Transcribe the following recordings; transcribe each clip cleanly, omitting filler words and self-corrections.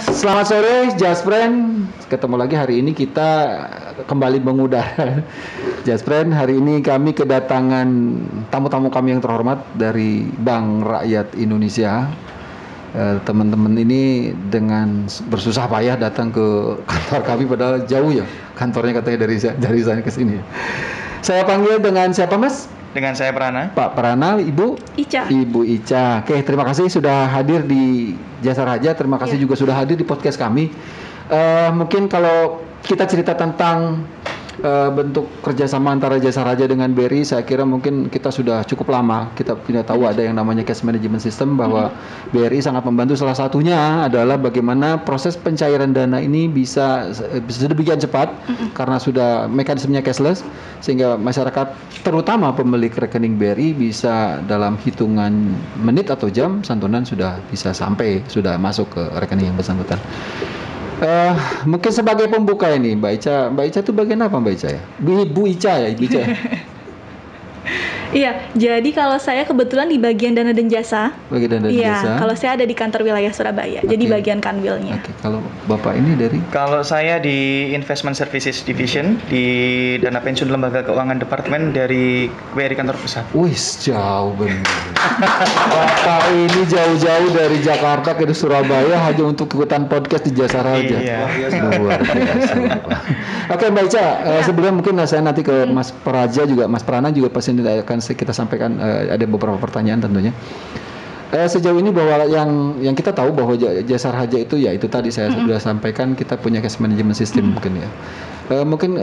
Selamat sore, Jaspren. Ketemu lagi hari ini kita kembali mengudara. Jaspren, hari ini kami kedatangan tamu-tamu kami yang terhormat dari Bank Rakyat Indonesia. Teman-teman ini dengan bersusah payah datang ke kantor kami, padahal jauh ya kantornya, katanya dari sana ke sini. Saya panggil dengan siapa, Mas? Dengan saya Prana. Pak Prana, Ibu Ica. Ibu Ica. Oke, terima kasih sudah hadir di Jasa Raja. Terima kasih juga sudah hadir di podcast kami. Mungkin kalau kita cerita tentang bentuk kerjasama antara Jasa Raja dengan BRI, saya kira mungkin kita sudah cukup lama. Kita tidak tahu ada yang namanya cash management system, bahwa BRI sangat membantu. Salah satunya adalah bagaimana proses pencairan dana ini bisa sedemikian cepat karena sudah mekanismenya cashless, sehingga masyarakat terutama pemilik rekening BRI bisa dalam hitungan menit atau jam santunan sudah bisa sampai, sudah masuk ke rekening yang bersangkutan. Mungkin sebagai pembuka ini, Mbak Ica itu bagian apa, Mbak Ica ya? Ibu Ica ya, Ibu Ica. Iya, jadi kalau saya kebetulan di bagian dana dan jasa. Bagian dana dan jasa. Iya, kalau saya ada di kantor wilayah Surabaya, jadi bagian kanwilnya. Oke, kalau Bapak ini dari? Kalau saya di Investment Services Division di Dana Pensiun Lembaga Keuangan Departemen dari BRI Kantor Pusat. Wis, jauh benar. Bapak ini jauh-jauh dari Jakarta ke Surabaya hanya untuk ikutan podcast di Jasa Raja. Iya. Luar biasa, Bapak. Oke, Mbak Ica, sebelum mungkin saya nanti ke Mas Praja juga, Mas Prana juga pasti akan kita sampaikan, ada beberapa pertanyaan tentunya. Sejauh ini bahwa yang kita tahu bahwa Jasa Raja itu ya itu tadi saya sudah sampaikan, kita punya cash management system mungkin ya. Mungkin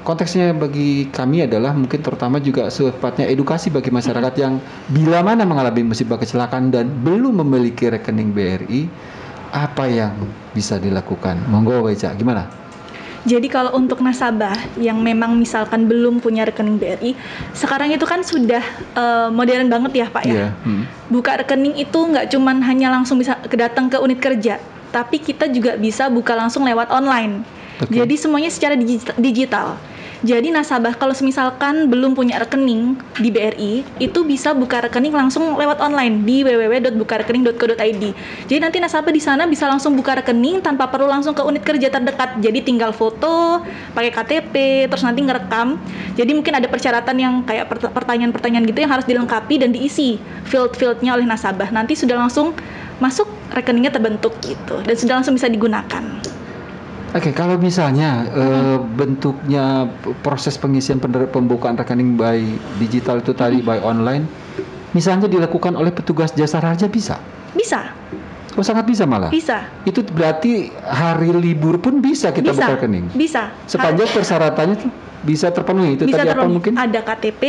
konteksnya bagi kami adalah mungkin terutama juga sifatnya edukasi bagi masyarakat yang bila mana mengalami musibah kecelakaan dan belum memiliki rekening BRI, apa yang bisa dilakukan? Monggo, Mbak Ica, gimana? Jadi kalau untuk nasabah yang memang misalkan belum punya rekening BRI, sekarang itu kan sudah modern banget ya Pak ya. Buka rekening itu nggak cuman hanya langsung bisa datang ke unit kerja, tapi kita juga bisa buka langsung lewat online. Jadi semuanya secara digital. Jadi nasabah kalau misalkan belum punya rekening di BRI, itu bisa buka rekening langsung lewat online di www.bukarekening.co.id. Jadi nanti nasabah di sana bisa langsung buka rekening tanpa perlu langsung ke unit kerja terdekat. Jadi tinggal foto, pakai KTP, terus nanti ngerekam. Jadi mungkin ada persyaratan yang kayak pertanyaan-pertanyaan gitu yang harus dilengkapi dan diisi field-fieldnya oleh nasabah. Nanti sudah langsung masuk, rekeningnya terbentuk gitu, dan sudah langsung bisa digunakan. Oke, kalau misalnya bentuknya proses pengisian pembukaan rekening by digital itu tadi by online, misalnya dilakukan oleh petugas Jasa Raja bisa? Bisa. Oh, sangat bisa malah? Bisa. Itu berarti hari libur pun bisa kita buka rekening? Bisa. Sepanjang persyaratannya tuh bisa terpenuhi. Itu bisa tadi apa mungkin? Ada KTP,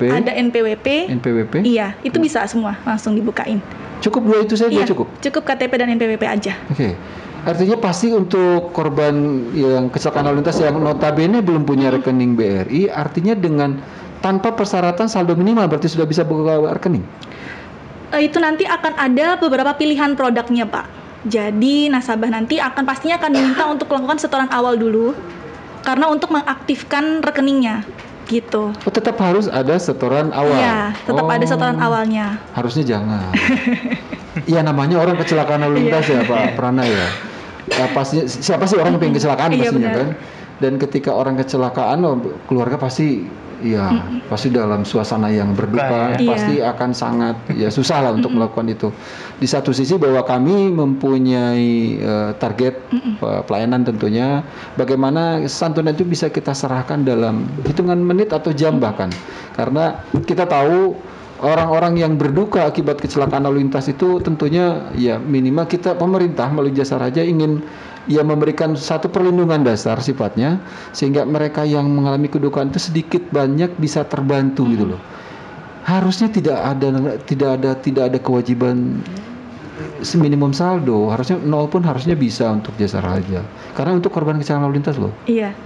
ada NPWP. Iya, itu bisa semua langsung dibukain. Cukup dua itu saja? Cukup? Cukup KTP dan NPWP aja. Oke. Artinya pasti untuk korban yang kecelakaan lalu lintas yang notabene belum punya rekening BRI, artinya dengan tanpa persyaratan saldo minimal berarti sudah bisa buka rekening? Itu nanti akan ada beberapa pilihan produknya Pak. Jadi nasabah nanti pastinya akan diminta untuk melakukan setoran awal dulu, karena untuk mengaktifkan rekeningnya gitu. Oh, tetap harus ada setoran awal? Iya, tetap ada setoran awalnya. Harusnya jangan. Iya, namanya orang kecelakaan lalu lintas ya Pak Prana ya. Pasti siapa sih orang yang pengen kecelakaan pastinya kan? Dan ketika orang kecelakaan, keluarga pasti pasti dalam suasana yang berduka, pasti akan sangat susah lah untuk melakukan itu. Di satu sisi bahwa kami mempunyai target pelayanan tentunya, bagaimana santunan itu bisa kita serahkan dalam hitungan menit atau jam bahkan, karena kita tahu orang-orang yang berduka akibat kecelakaan lalu lintas itu tentunya ya minimal kita pemerintah melalui Jasa Raja ingin memberikan satu perlindungan dasar sifatnya, sehingga mereka yang mengalami kedukaan itu sedikit banyak bisa terbantu gitu loh. Harusnya tidak ada kewajiban minimum saldo, harusnya nol pun harusnya bisa untuk Jasa Raja, karena untuk korban kecelakaan lalu lintas loh. Iya.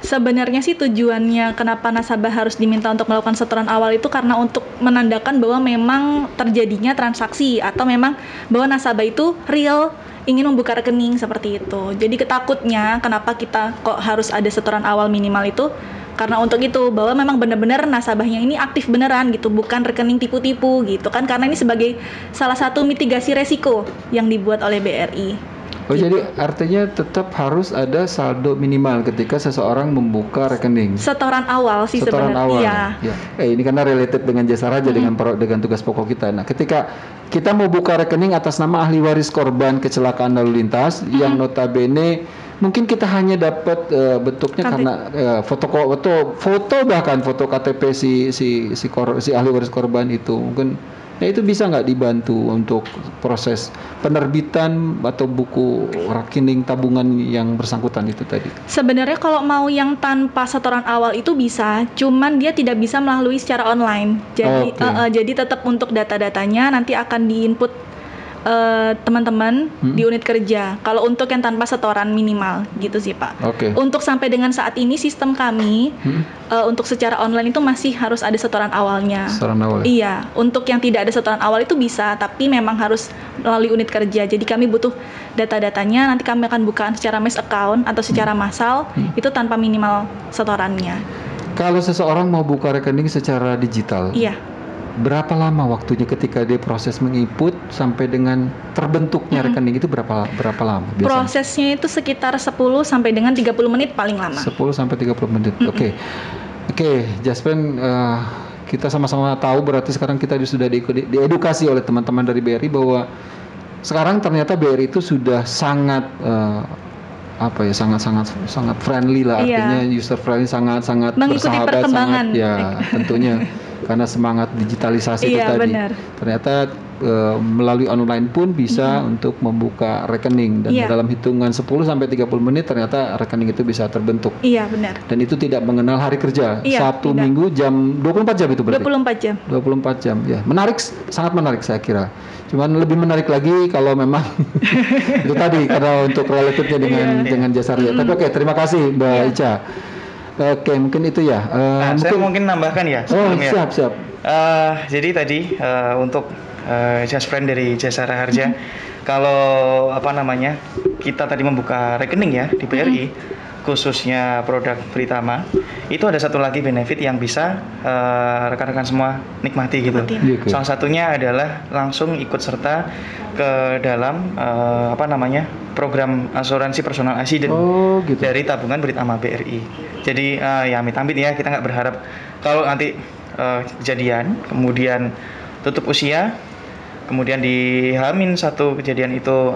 Sebenarnya sih tujuannya kenapa nasabah harus diminta untuk melakukan setoran awal itu karena untuk menandakan bahwa memang terjadinya transaksi atau memang bahwa nasabah itu real ingin membuka rekening seperti itu. Jadi ketakutnya kenapa kita kok harus ada setoran awal minimal itu Karena untuk itu bahwa memang benar-benar nasabahnya ini aktif beneran gitu, bukan rekening tipu-tipu gitu kan, karena ini sebagai salah satu mitigasi resiko yang dibuat oleh BRI. Oh gitu. Jadi artinya tetap harus ada saldo minimal ketika seseorang membuka rekening. Setoran awal sih sebenarnya. Setoran awal. Ya. Ini karena related dengan jasa raja dengan tugas pokok kita. Nah, ketika kita mau buka rekening atas nama ahli waris korban kecelakaan lalu lintas yang notabene mungkin kita hanya dapat bentuknya karena foto bahkan foto KTP si ahli waris korban itu mungkin. Nah itu bisa nggak dibantu untuk proses penerbitan atau buku rekening tabungan yang bersangkutan itu tadi? Sebenarnya kalau mau yang tanpa setoran awal itu bisa, cuman dia tidak bisa melalui secara online. Jadi jadi tetap untuk data-datanya nanti akan diinput teman-teman di unit kerja. Kalau untuk yang tanpa setoran minimal gitu sih Pak. Untuk sampai dengan saat ini sistem kami untuk secara online itu masih harus ada setoran awalnya. Setoran awal. Iya, untuk yang tidak ada setoran awal itu bisa, tapi memang harus melalui unit kerja. Jadi kami butuh data-datanya, nanti kami akan bukaan secara mass account atau secara massal itu tanpa minimal setorannya. Kalau seseorang mau buka rekening secara digital. Iya. Berapa lama waktunya ketika dia proses menginput sampai dengan terbentuknya rekening itu berapa lama biasanya? Prosesnya itu sekitar 10 sampai dengan 30 menit paling lama. 10 sampai 30 menit. Oke, Jaspen, kita sama-sama tahu berarti sekarang kita sudah diedukasi oleh teman-teman dari BRI bahwa sekarang ternyata BRI itu sudah sangat sangat friendly lah, artinya user friendly, sangat mengikuti bersahabat, perkembangan. Tentunya karena semangat digitalisasi itu tadi. Benar. Ternyata melalui online pun bisa untuk membuka rekening dan dalam hitungan 10 sampai 30 menit ternyata rekening itu bisa terbentuk. Iya, benar. Dan itu tidak mengenal hari kerja. Sabtu Minggu jam 24 jam itu berarti. 24 jam. 24 jam. Ya, menarik, sangat menarik saya kira. Cuman lebih menarik lagi kalau memang itu tadi karena untuk relatednya dengan jasa raja. Tapi terima kasih Mbak Ica. Mungkin itu ya. Saya mungkin nambahkan ya. Siap. Jadi tadi untuk Just Friend dari Jasara Harja, kalau kita tadi membuka rekening ya di BRI, khususnya produk Britama, itu ada satu lagi benefit yang bisa rekan-rekan semua nikmati gitu. Salah satunya adalah langsung ikut serta ke dalam program asuransi personal accident dari tabungan Britama BRI. Jadi amit-amit ya, kita nggak berharap kalau nanti kejadian, kemudian tutup usia, kemudian di H-1 kejadian itu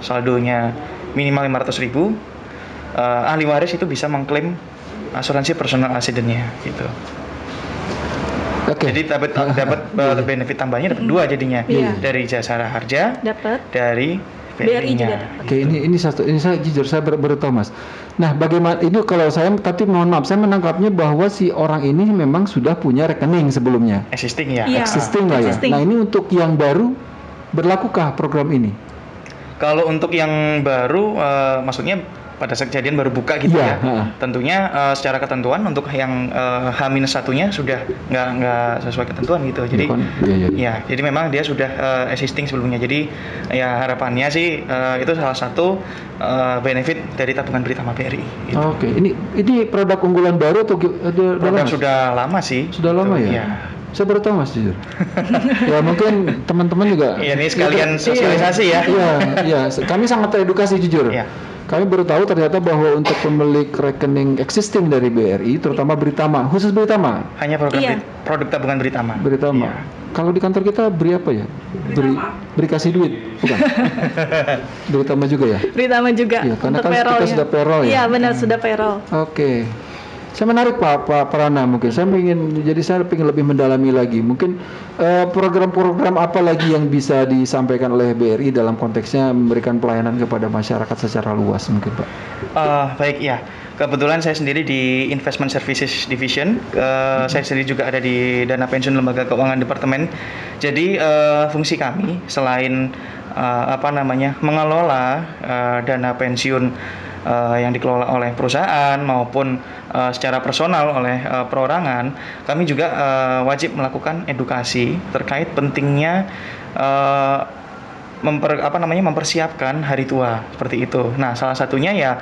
saldonya minimal 500.000, ahli waris itu bisa mengklaim asuransi personal accident-nya gitu. Jadi dapat benefit tambahnya, dapat 2 jadinya. Dari Jasara Harja, dari BRI juga. Ini saya jujur saya baru tahu Mas. Nah, bagaimana ini kalau tapi mohon maaf saya menangkapnya bahwa si orang ini memang sudah punya rekening sebelumnya. Existing ya. Existing lah ya. Nah, ini untuk yang baru berlakukah program ini? Kalau untuk yang baru maksudnya pada saat kejadian baru buka gitu ya. Tentunya secara ketentuan untuk yang H-1-nya sudah nggak sesuai ketentuan gitu. Jadi jadi memang dia sudah existing sebelumnya. Jadi ya harapannya sih itu salah satu benefit dari tabungan Britama BRI gitu. Ini produk unggulan baru atau produk sudah lama sih. Sudah lama ya? Saya baru tahu Mas jujur. Ya mungkin teman-teman juga. Iya, ini sekalian sosialisasi ya. Iya, kami sangat teredukasi jujur. Kami baru tahu ternyata bahwa untuk pemilik rekening existing dari BRI, terutama Britama, khusus Britama. Hanya produk tabungan Britama. Kalau di kantor kita beri apa ya? Beri kasih duit, bukan? Britama juga ya? Britama juga. Iya, karena kan kita sudah payroll ya. Iya, benar sudah payroll. Saya menarik Pak Prana mungkin. Saya ingin lebih mendalami lagi. Mungkin program-program apa lagi yang bisa disampaikan oleh BRI dalam konteksnya memberikan pelayanan kepada masyarakat secara luas mungkin Pak. Baik ya. Kebetulan saya sendiri di Investment Services Division. Saya sendiri juga ada di Dana Pensiun Lembaga Keuangan Departemen. Jadi fungsi kami selain mengelola dana pensiun yang dikelola oleh perusahaan maupun secara personal oleh perorangan, kami juga wajib melakukan edukasi terkait pentingnya mempersiapkan hari tua seperti itu. Nah, salah satunya ya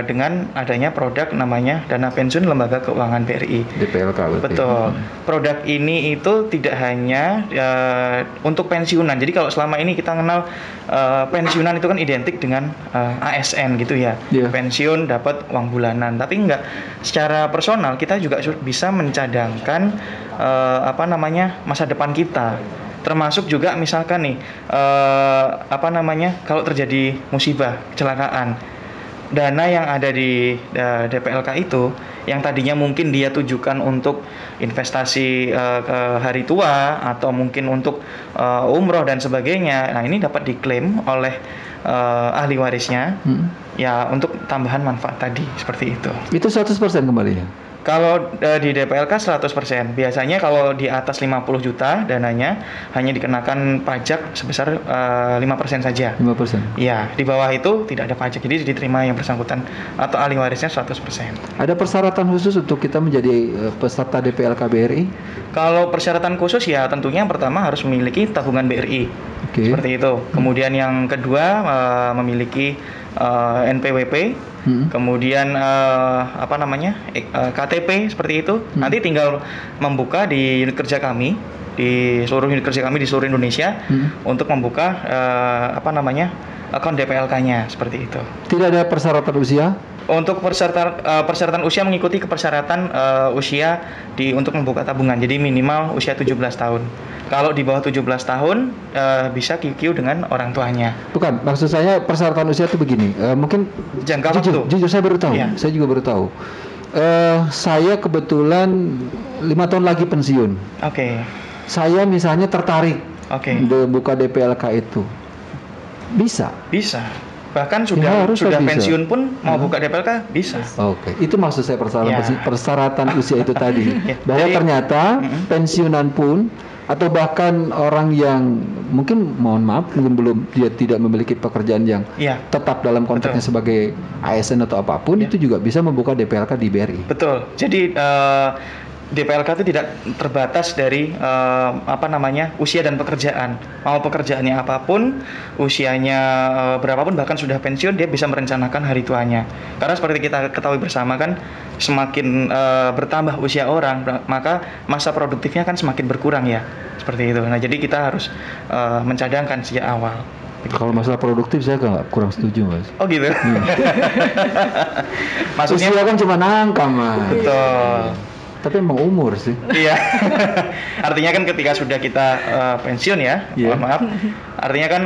dengan adanya produk namanya Dana Pensiun Lembaga Keuangan BRI. DPLK. Betul. Produk ini itu tidak hanya untuk pensiunan. Jadi kalau selama ini kita kenal pensiunan itu kan identik dengan ASN gitu ya. Yeah. Pensiun dapat uang bulanan. Tapi enggak, secara personal kita juga bisa mencadangkan masa depan kita. Termasuk juga misalkan nih kalau terjadi musibah, kecelakaan, dana yang ada di DPLK itu yang tadinya mungkin dia tujukan untuk investasi ke hari tua atau mungkin untuk umroh dan sebagainya. Nah, ini dapat diklaim oleh ahli warisnya ya untuk tambahan manfaat tadi, seperti itu. Itu 100% kembalinya. Kalau di DPLK 100%. Biasanya kalau di atas 50 juta dananya hanya dikenakan pajak sebesar 5% saja. 5%. Iya, di bawah itu tidak ada pajak. Jadi diterima yang bersangkutan atau ahli warisnya 100%. Ada persyaratan khusus untuk kita menjadi peserta DPLK BRI? Kalau persyaratan khusus ya tentunya yang pertama harus memiliki tabungan BRI. Okay. Seperti itu. Kemudian yang kedua memiliki NPWP, kemudian KTP seperti itu. Nanti tinggal membuka di unit kerja kami, di seluruh unit kerja kami di seluruh Indonesia untuk membuka akun DPLK-nya seperti itu. Tidak ada persyaratan usia? Untuk persyaratan usia mengikuti kepersyaratan usia untuk membuka tabungan. Jadi minimal usia 17 tahun. Kalau di bawah 17 tahun bisa QQ dengan orang tuanya. Bukan, maksud saya persyaratan usia itu begini. Mungkin jangka waktu. Jujur saya baru tahu. Ya. Saya juga baru tahu. Saya kebetulan 5 tahun lagi pensiun. Oke. Okay. Saya misalnya tertarik. Buka DPLK itu. Bisa. Bisa. Bahkan sudah pensiun pun mau buka DPLK bisa. Oke. Itu maksud saya persyaratan usia itu tadi. Bahwa ternyata pensiunan pun atau bahkan orang yang mungkin dia tidak memiliki pekerjaan yang tetap dalam konteksnya sebagai ASN atau apapun itu juga bisa membuka DPLK di BRI. Betul. Jadi DPLK itu tidak terbatas dari usia dan pekerjaan. Mau pekerjaannya apapun, usianya berapapun, bahkan sudah pensiun, dia bisa merencanakan hari tuanya. Karena seperti kita ketahui bersama kan, semakin bertambah usia orang, maka masa produktifnya kan semakin berkurang ya, seperti itu. Nah, jadi kita harus mencadangkan sejak awal. Kalau masalah produktif saya kurang setuju, Mas. Oh gitu. Maksudnya usia kan cuma angka, Mas. Betul. Tapi emang umur sih. Iya. Artinya kan ketika sudah kita pensiun ya, maaf. Artinya kan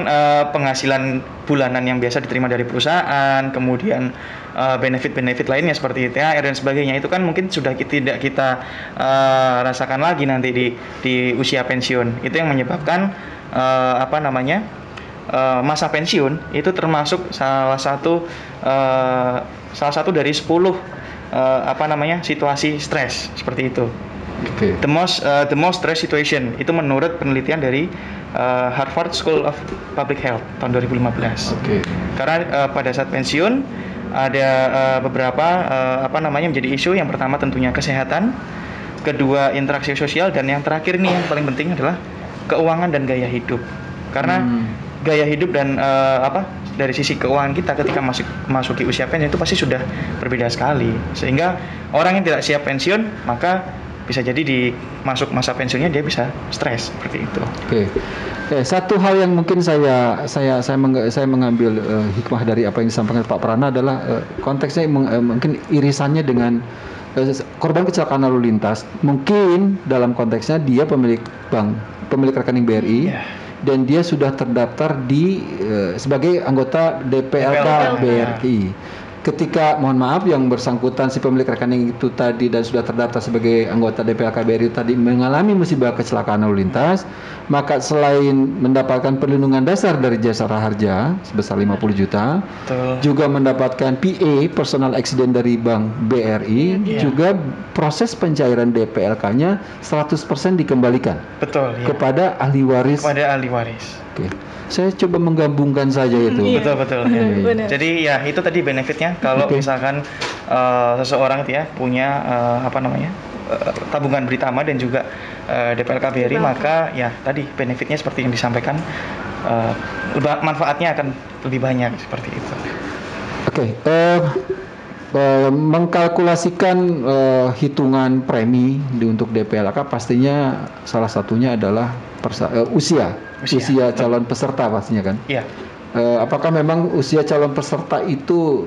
penghasilan bulanan yang biasa diterima dari perusahaan, kemudian benefit-benefit lainnya seperti THR dan sebagainya itu kan mungkin sudah tidak kita rasakan lagi nanti di usia pensiun. Itu yang menyebabkan masa pensiun itu termasuk salah satu dari 10 situasi stres seperti itu. Okay. The most stress situation itu menurut penelitian dari Harvard School of Public Health tahun 2015. Okay. Karena pada saat pensiun ada beberapa menjadi isu. Yang pertama tentunya kesehatan, kedua interaksi sosial, dan yang terakhir nih yang paling penting adalah keuangan dan gaya hidup. Karena gaya hidup dan dari sisi keuangan kita ketika masuki usia pensiun itu pasti sudah berbeda sekali. Sehingga orang yang tidak siap pensiun maka bisa jadi di masuk masa pensiunnya dia bisa stres seperti itu. Oke. Satu hal yang mungkin saya mengambil hikmah dari apa yang disampaikan Pak Prana adalah konteksnya mungkin irisannya dengan korban kecelakaan lalu lintas. Mungkin dalam konteksnya dia pemilik rekening BRI. Dan dia sudah terdaftar sebagai anggota DPLK BRI. Ketika yang bersangkutan si pemilik rekening itu tadi dan sudah terdaftar sebagai anggota DPLK BRI tadi mengalami musibah kecelakaan lalu lintas, maka selain mendapatkan perlindungan dasar dari Jasara Harja sebesar 50 juta, juga mendapatkan PA personal accident dari Bank BRI, juga proses pencairan DPLK-nya 100% dikembalikan. Betul. Kepada ahli waris. Oke. Saya coba menggabungkan saja itu. Betul. Ya. Jadi ya itu tadi benefitnya kalau misalkan seseorang itu ya punya tabungan Britama dan juga DPLK BRI, maka ya tadi benefitnya seperti yang disampaikan manfaatnya akan lebih banyak seperti itu. Oke, mengkalkulasikan hitungan premi untuk DPLK pastinya salah satunya adalah usia calon peserta pastinya kan? Iya. Apakah memang usia calon peserta itu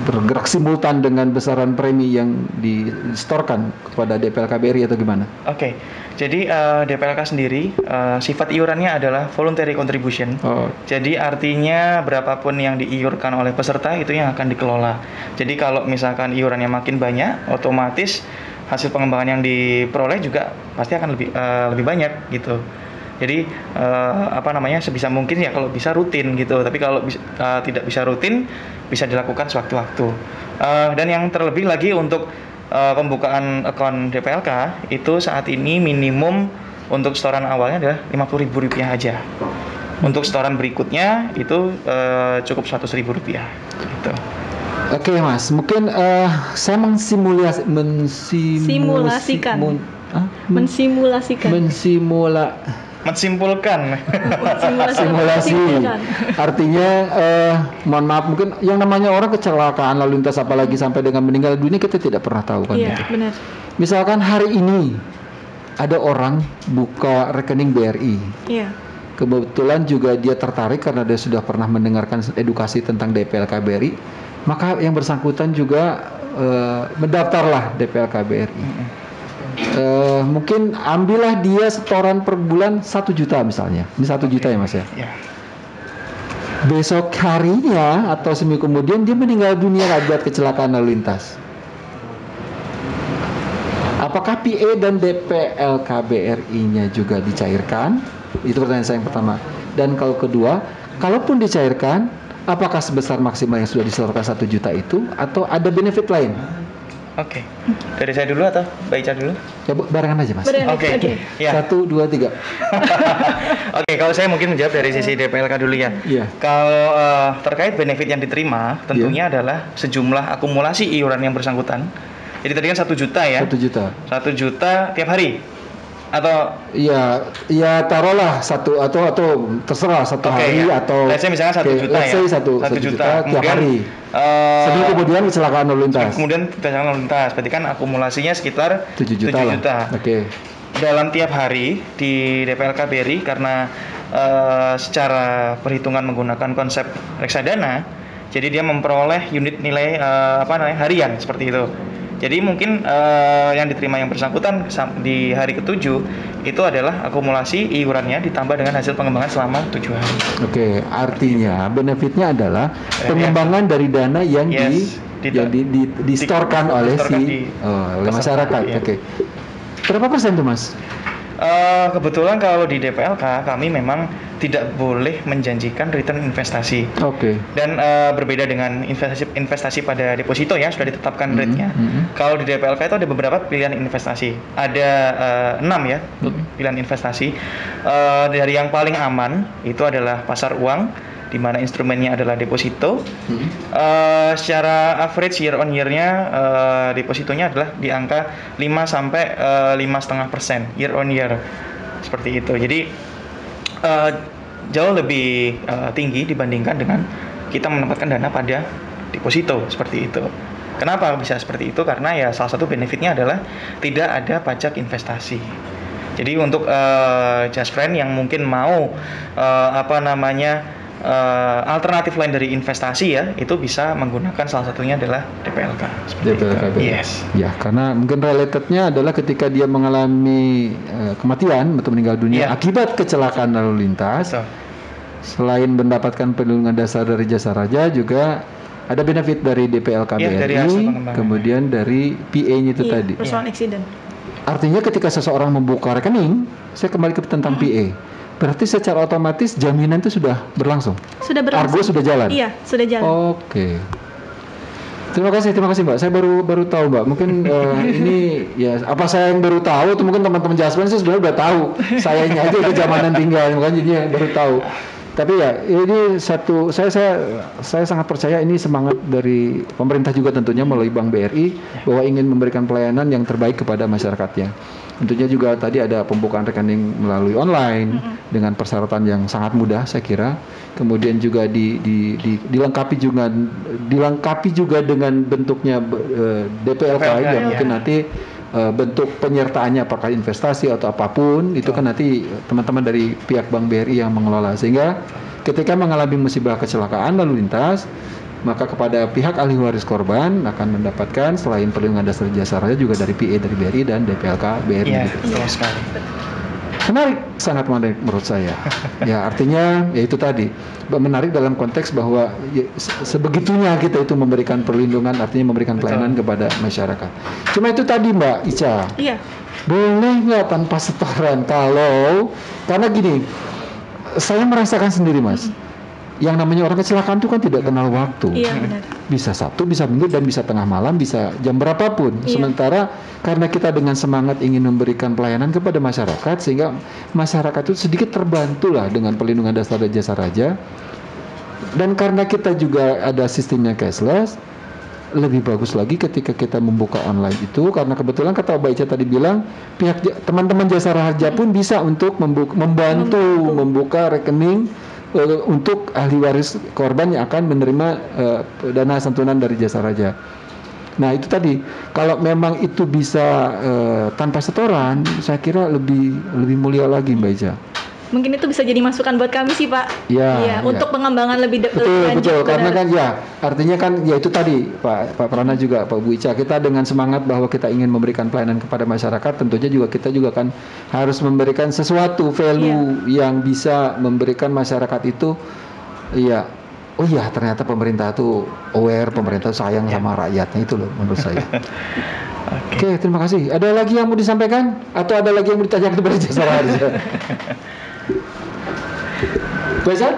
bergerak simultan dengan besaran premi yang disetorkan kepada DPLK BRI atau gimana? Oke, jadi DPLK sendiri sifat iurannya adalah voluntary contribution. Jadi artinya berapapun yang diiurkan oleh peserta itu yang akan dikelola. Jadi kalau misalkan iurannya makin banyak, otomatis hasil pengembangan yang diperoleh juga pasti akan lebih banyak gitu. Jadi sebisa mungkin ya kalau bisa rutin gitu. Tapi kalau tidak bisa rutin, bisa dilakukan sewaktu-waktu. Dan yang terlebih lagi untuk pembukaan akun DPLK itu saat ini minimum untuk setoran awalnya adalah Rp50.000 aja. Untuk setoran berikutnya itu cukup Rp100.000 gitu. Oke Mas, mungkin saya simulasi. Artinya mohon maaf, mungkin yang namanya orang kecelakaan lalu lintas apalagi sampai dengan meninggal dunia kita tidak pernah tahu kan. Iya, benar. Misalkan hari ini ada orang buka rekening BRI. Iya. Kebetulan juga dia tertarik karena dia sudah pernah mendengarkan edukasi tentang DPLK BRI, maka yang bersangkutan juga mendaftarlah DPLK BRI. Mungkin ambillah dia setoran per bulan 1 juta misalnya. Ini 1 juta ya Mas ya? Yeah. Besok harinya atau seminggu kemudian dia meninggal dunia akibat kecelakaan lalu lintas. Apakah PA dan DPLK BRI-nya juga dicairkan? Itu pertanyaan saya yang pertama. Dan kalau kedua, kalaupun dicairkan, apakah sebesar maksimal yang sudah disetorkan 1 juta itu atau ada benefit lain? Oke. Dari saya dulu atau Mbak Ica dulu? Ya, barengan aja Mas. Oke. Ya. 1, 2, 3. Oke, kalau saya mungkin menjawab dari sisi DPLK dulu ya. Iya. Kalau terkait benefit yang diterima, tentunya adalah sejumlah akumulasi iuran yang bersangkutan. Jadi tadi kan 1 juta ya? 1 juta. 1 juta tiap hari? Atau? Iya taruhlah satu atau terserah satu hari ya. Atau saya misalnya 1 juta ya. 1 juta tiap hari. Sebelum kemudian kecelakaan lalu lintas. Kemudian kecelakaan lalu lintas. Berarti kan akumulasinya sekitar 7 juta. Oke. Dalam tiap hari di DPLK BRI karena secara perhitungan menggunakan konsep reksadana, jadi dia memperoleh unit nilai harian seperti itu. Jadi mungkin yang diterima yang bersangkutan di hari ke-7 itu adalah akumulasi iurannya ditambah dengan hasil pengembangan selama 7 hari. Oke, artinya benefitnya adalah pengembangan dari dana yang distorkan oleh masyarakat. Iya. Oke. Berapa persen tuh Mas? Kebetulan kalau di DPLK kami memang tidak boleh menjanjikan return investasi. Oke. Dan berbeda dengan investasi pada deposito ya sudah ditetapkan rate-nya. Kalau di DPLK itu ada beberapa pilihan investasi. Ada 6 ya pilihan investasi. Dari yang paling aman itu adalah pasar uang, di mana instrumennya adalah deposito. Secara average year on year-nya depositonya adalah di angka 5 sampai 5,5% year on year. Seperti itu. Jadi jauh lebih tinggi dibandingkan dengan kita menempatkan dana pada deposito seperti itu. Kenapa bisa seperti itu? Karena ya salah satu benefitnya adalah tidak ada pajak investasi. Jadi untuk just friend yang mungkin mau alternatif lain dari investasi ya, itu bisa menggunakan salah satunya adalah DPLK. DPLK. Yes. Ya, karena mungkin relatednya adalah ketika dia mengalami kematian atau meninggal dunia akibat kecelakaan lalu lintas. Betul. Selain mendapatkan perlindungan dasar dari Jasa Raja, juga ada benefit dari DPLK BRI, kemudian dari PA-nya itu tadi. Personal accident. Artinya ketika seseorang membuka rekening, saya kembali ke tentang PA. Berarti secara otomatis jaminan itu sudah berlangsung? Sudah berlangsung. Argo sudah jalan? Iya, sudah jalan. Oke. Terima kasih Mbak. Saya baru tahu Mbak. Mungkin ini ya apa saya yang baru tahu atau mungkin teman-teman Jasmine sih sebenarnya udah tahu. Sayanya aja kejamanan tinggal, makanya jadinya baru tahu. Tapi ya ini satu saya sangat percaya ini semangat dari pemerintah juga tentunya melalui Bank BRI bahwa ingin memberikan pelayanan yang terbaik kepada masyarakatnya. Tentunya juga tadi ada pembukaan rekening melalui online dengan persyaratan yang sangat mudah saya kira. Kemudian juga dilengkapi juga dengan bentuknya DPLK yang mungkin nanti bentuk penyertaannya apakah investasi atau apapun itu kan nanti teman-teman dari pihak Bank BRI yang mengelola, sehingga ketika mengalami musibah kecelakaan lalu lintas maka kepada pihak ahli waris korban akan mendapatkan selain perlindungan dasar jasa raja juga dari PA dari BRI dan DPLK BRI. Iya, betul sekali. Menarik, sangat menarik menurut saya. Ya artinya ya itu tadi menarik dalam konteks bahwa ya, sebegitunya kita itu memberikan perlindungan, artinya memberikan pelayanan kepada masyarakat. Cuma itu tadi Mbak Ica. Iya. Boleh nggak tanpa setoran karena gini, saya merasakan sendiri Mas. Yang namanya orang kecelakaan itu kan tidak kenal waktu. Iya, benar. Bisa Sabtu, bisa Minggu, dan bisa tengah malam, bisa jam berapapun. Iya. Sementara karena kita dengan semangat ingin memberikan pelayanan kepada masyarakat, sehingga masyarakat itu sedikit terbantu lah dengan perlindungan dasar dan jasa raja. Dan karena kita juga ada sistemnya cashless, lebih bagus lagi ketika kita membuka online itu, karena kebetulan kata Mbak Ica tadi bilang pihak teman-teman jasa raja pun bisa untuk membantu membuka rekening untuk ahli waris korban yang akan menerima dana santunan dari jasa raja. Nah itu tadi, kalau memang itu bisa tanpa setoran, saya kira lebih mulia lagi Mbak Ica. Mungkin itu bisa jadi masukan buat kami sih Pak. Ya, untuk pengembangan lebih lanjut. Betul. Karena kan ya, artinya kan ya itu tadi Pak Prana juga Pak Bu Ica, kita dengan semangat bahwa kita ingin memberikan pelayanan kepada masyarakat, tentunya juga kita juga kan harus memberikan sesuatu value yang bisa memberikan masyarakat itu ya. Oh iya, ternyata pemerintah itu aware, pemerintah sayang sama rakyatnya, itu loh menurut saya. Oke, terima kasih. Ada lagi yang mau disampaikan atau ada lagi yang mau ditanya kepada jasa raja? Baca?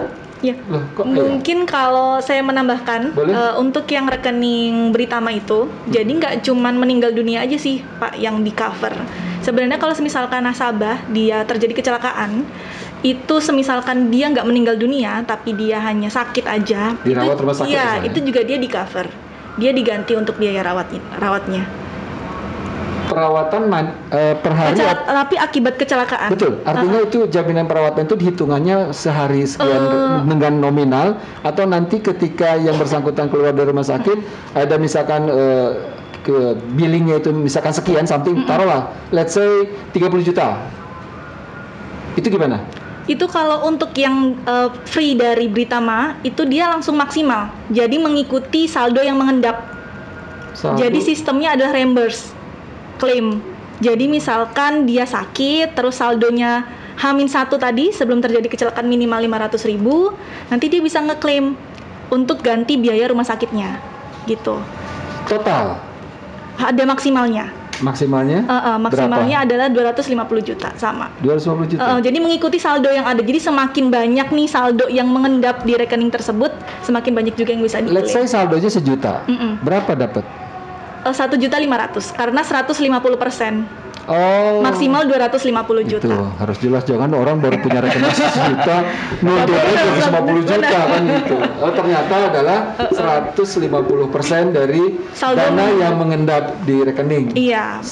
Ya. Mungkin kalau saya menambahkan untuk yang rekening Britama itu, jadi nggak cuman meninggal dunia aja sih Pak yang di cover. Sebenarnya kalau misalkan nasabah dia terjadi kecelakaan, itu semisalkan dia nggak meninggal dunia tapi dia hanya sakit aja, dirawat rumah sakit. Iya, itu juga dia di cover. Dia diganti untuk biaya rawatnya. Perawatan per hari tapi akibat kecelakaan. Betul, artinya itu jaminan perawatan itu dihitungannya sehari sekian dengan nominal, atau nanti ketika yang bersangkutan keluar dari rumah sakit ada misalkan ke billingnya itu misalkan sekian something, taruhlah let's say 30 juta. Itu gimana? Itu kalau untuk yang free dari Britama itu dia langsung maksimal. Jadi mengikuti saldo yang mengendap. Jadi sistemnya adalah reimburse claim. Jadi misalkan dia sakit terus saldonya H-1 tadi sebelum terjadi kecelakaan minimal 500.000, nanti dia bisa ngeklaim untuk ganti biaya rumah sakitnya. Gitu. Total? Ada maksimalnya. Maksimalnya? Maksimalnya adalah 250 juta sama. 250 juta. Jadi mengikuti saldo yang ada. Jadi semakin banyak nih saldo yang mengendap di rekening tersebut, semakin banyak juga yang bisa diklaim. Let's say saldonya 1 juta. Berapa dapat? 1.500.000 karena 150%. Oh. Maksimal 250 juta. Itu harus jelas, jangan orang baru punya rekening 1 juta nuntutnya 250 juta kan gitu. Oh, ternyata adalah 150% dari saldo dana yang mengendap di rekening. Iya.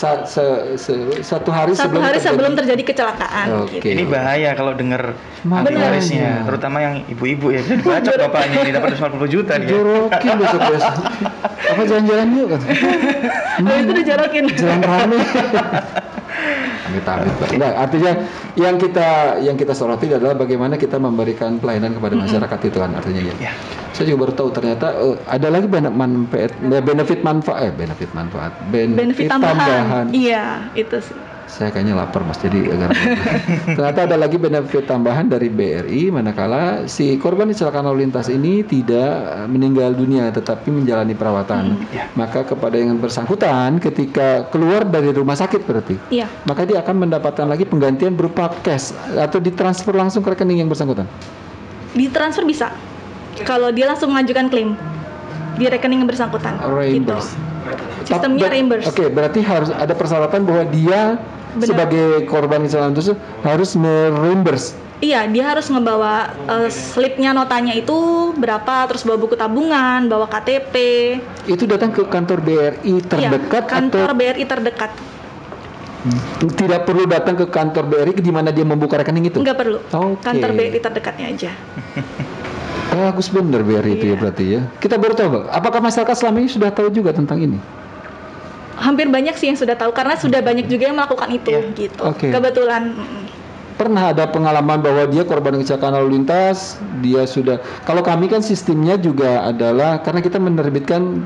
Satu hari sebelum terjadi kecelakaan. Okay. Gitu. Ini bahaya kalau dengar ahli warisnya, terutama yang ibu-ibu ya. Bacot bapaknya ini dapat 250 juta dia. Jorokin besok-besok. Apa jalan-jalan yuk kan? Itu dijorokin. Jalan rame. Amit-amit. Nah, artinya yang kita soroti adalah bagaimana kita memberikan pelayanan kepada masyarakat itu kan artinya ya. Saya juga baru tahu ternyata ada lagi benefit tambahan. Iya, itu sih. Saya kayaknya lapar Mas, jadi agak ternyata ada lagi benefit tambahan dari BRI manakala si korban kecelakaan lalu lintas ini tidak meninggal dunia tetapi menjalani perawatan. Maka kepada yang bersangkutan ketika keluar dari rumah sakit berarti, maka dia akan mendapatkan lagi penggantian berupa cash atau ditransfer langsung ke rekening yang bersangkutan. Ditransfer bisa. Kalau dia langsung mengajukan klaim di rekening yang bersangkutan. Reimburse. Gitu. Sistemnya reimburse. Oke, berarti harus ada persyaratan bahwa dia sebagai korban kecelakaan itu harus mereimburse. Iya, dia harus ngebawa slipnya, notanya itu berapa, terus bawa buku tabungan, bawa KTP. Itu datang ke kantor BRI terdekat kantor BRI terdekat. Tidak perlu datang ke kantor BRI di mana dia membuka rekening itu? Nggak perlu. Okay. Kantor BRI terdekatnya aja. Bagus bener BRI itu ya berarti ya. Kita baru tahu. Apakah masyarakat selama ini sudah tahu juga tentang ini? Hampir banyak sih yang sudah tahu karena sudah banyak juga yang melakukan itu gitu. Kebetulan. Pernah ada pengalaman bahwa dia korban kecelakaan lalu lintas, dia sudah, kalau kami kan sistemnya juga adalah karena kita menerbitkan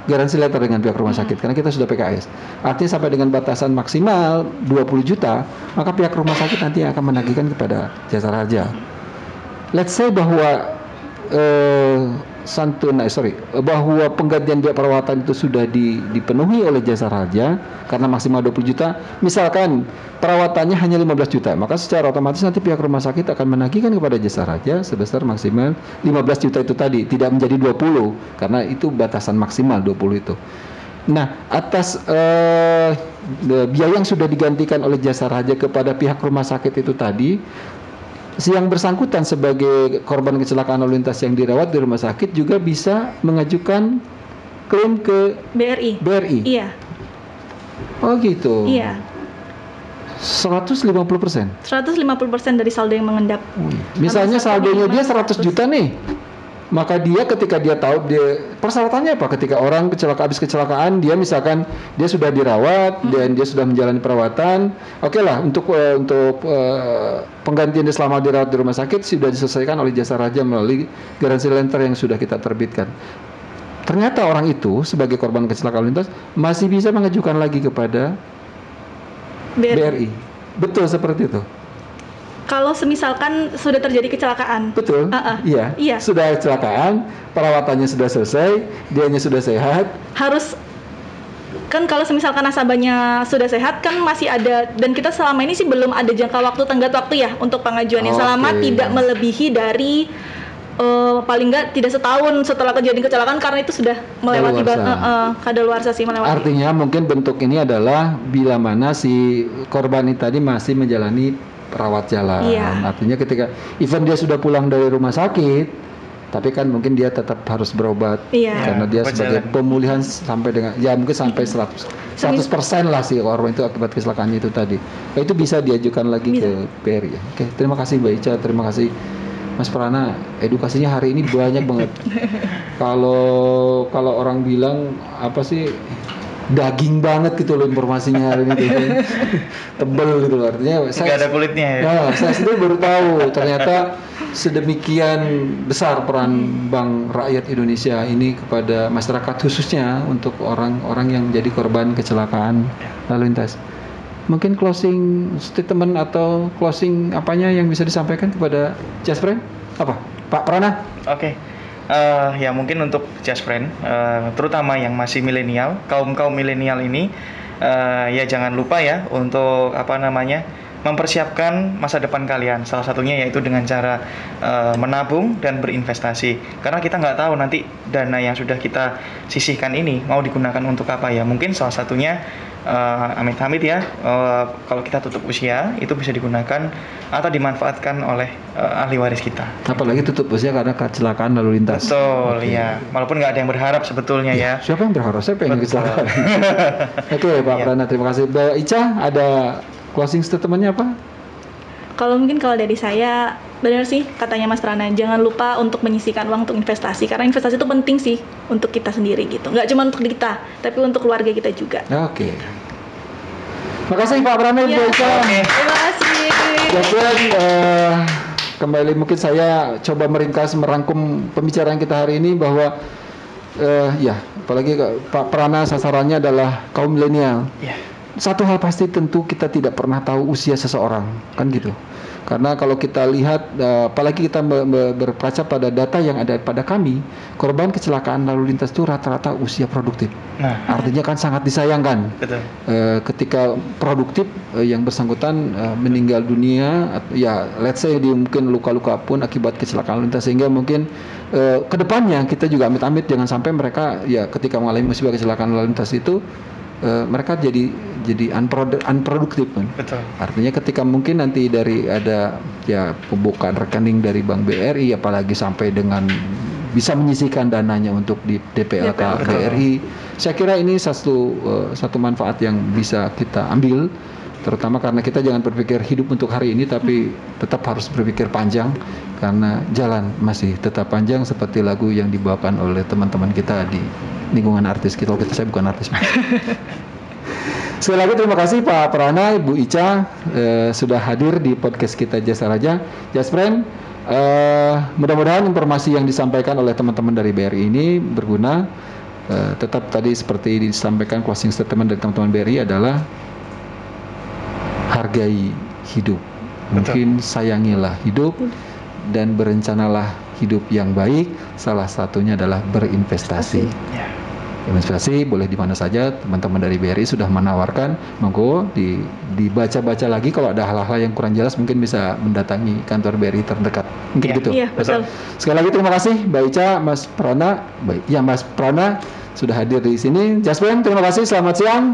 garansi letter dengan pihak rumah sakit karena kita sudah PKS. Artinya sampai dengan batasan maksimal 20 juta, maka pihak rumah sakit nanti akan menagihkan kepada Jasara Harja. Let's say bahwa bahwa penggantian biaya perawatan itu sudah dipenuhi oleh Jasara Harja karena maksimal 20 juta. Misalkan perawatannya hanya 15 juta, maka secara otomatis nanti pihak rumah sakit akan menagihkan kepada Jasara Harja sebesar maksimal 15 juta itu tadi, tidak menjadi 20 karena itu batasan maksimal 20 itu. Nah, atas biaya yang sudah digantikan oleh Jasara Harja kepada pihak rumah sakit itu tadi, si yang bersangkutan sebagai korban kecelakaan lalu lintas yang dirawat di rumah sakit juga bisa mengajukan klaim ke BRI. Iya. Oh gitu. Iya. 150%. 150% dari saldo yang mengendap. Misalnya saldonya dia 100 juta nih. Maka dia ketika dia tahu persyaratannya apa? Ketika orang habis kecelakaan, dia misalkan dia sudah dirawat dan dia sudah menjalani perawatan, oke lah untuk penggantian dia selama dirawat di rumah sakit sudah diselesaikan oleh Jasara Harja melalui garansi letter yang sudah kita terbitkan. Ternyata orang itu sebagai korban kecelakaan lintas masih bisa mengajukan lagi kepada BRI. Betul seperti itu. Kalau semisalkan sudah terjadi kecelakaan. Betul. Iya. Sudah kecelakaan, perawatannya sudah selesai, dianya sudah sehat. Harus kan kalau semisalkan nasabahnya sudah sehat kan masih ada, dan kita selama ini sih belum ada jangka waktu tenggat waktu ya untuk pengajuannya selama tidak melebihi dari paling nggak tidak setahun setelah kejadian kecelakaan karena itu sudah melewati kadaluarsa sih melewati. Artinya mungkin bentuk ini adalah bila mana si korban ini tadi masih menjalani perawat jalan. Artinya ketika even dia sudah pulang dari rumah sakit, tapi kan mungkin dia tetap harus berobat karena dia sebagai pemulihan sampai dengan mungkin sampai 100% lah sih korban itu akibat kecelakaannya itu tadi. Nah, itu bisa diajukan lagi ke BRI. Oke, terima kasih Mbak Ica, terima kasih Mas Prana. Edukasinya hari ini banyak banget. Kalau orang bilang apa sih daging banget gitu loh informasinya hari ini tebel gitu loh, artinya nggak ada kulitnya ya. Nah, saya sendiri baru tahu ternyata sedemikian besar peran Bank Rakyat Indonesia ini kepada masyarakat khususnya untuk orang-orang yang menjadi korban kecelakaan lalu lintas. Mungkin closing statement atau closing apanya yang bisa disampaikan kepada Jasfriend apa Pak Prana? Oke. Ya mungkin untuk Just Friend, terutama yang masih milenial, kaum milenial ini, ya jangan lupa ya untuk mempersiapkan masa depan kalian. Salah satunya yaitu dengan cara menabung dan berinvestasi. Karena kita nggak tahu nanti dana yang sudah kita sisihkan ini mau digunakan untuk apa ya. Mungkin salah satunya amit-amit ya, kalau kita tutup usia itu bisa digunakan atau dimanfaatkan oleh ahli waris kita. Apalagi tutup usia karena kecelakaan lalu lintas. Betul, ya. Walaupun nggak ada yang berharap sebetulnya ya. Siapa yang berharap? Saya pengen kecelakaan. Oke, Pak Prana, terima kasih. Mbak Ica, ada closing statement-nya apa? Kalau dari saya, benar sih katanya Mas Prana, jangan lupa untuk menyisihkan uang untuk investasi, karena investasi itu penting sih untuk kita sendiri gitu, nggak cuma untuk kita, tapi untuk keluarga kita juga. Oke. Makasih Pak Prana, Mbak Ica. Terima kasih. Dan kembali mungkin saya coba merangkum pembicaraan kita hari ini bahwa apalagi Pak Prana sasarannya adalah kaum milenial. Satu hal pasti tentu kita tidak pernah tahu usia seseorang, kan gitu. Karena kalau kita lihat, apalagi kita berkaca pada data yang ada pada kami, korban kecelakaan lalu lintas itu rata-rata usia produktif. Nah, artinya kan sangat disayangkan. Betul. Ketika produktif yang bersangkutan meninggal dunia, ya let's say dia mungkin luka-luka pun akibat kecelakaan lalu lintas, sehingga mungkin kedepannya kita juga amit-amit jangan sampai mereka ya ketika mengalami musibah kecelakaan lalu lintas itu mereka jadi unproduktif kan. Betul. Artinya ketika mungkin nanti dari ada ya pembukaan rekening dari Bank BRI, apalagi sampai dengan bisa menyisihkan dananya untuk di DPLK BRI, saya kira ini satu manfaat yang bisa kita ambil Terutama karena kita jangan berpikir hidup untuk hari ini, tapi tetap harus berpikir panjang, karena jalan masih tetap panjang seperti lagu yang dibawakan oleh teman-teman kita di lingkungan artis kita. Saya bukan artis. Sekali lagi terima kasih Pak Prana, Ibu Ica sudah hadir di podcast kita Jasa Raja. Just Friend, mudah-mudahan informasi yang disampaikan oleh teman-teman dari BRI ini berguna. Tetap tadi seperti disampaikan closing statement dari teman-teman BRI adalah hargai hidup. Mungkin sayangilah hidup dan berencanalah hidup yang baik. Salah satunya adalah berinvestasi. Investasi boleh di mana saja. Teman-teman dari BRI sudah menawarkan, monggo dibaca-baca lagi. Kalau ada hal-hal yang kurang jelas mungkin bisa mendatangi kantor BRI terdekat. Mungkin gitu. Iya, betul. Sekali lagi terima kasih Mbak Ica, Mas Prana. Mas Prana sudah hadir di sini. Jasmine, terima kasih. Selamat siang.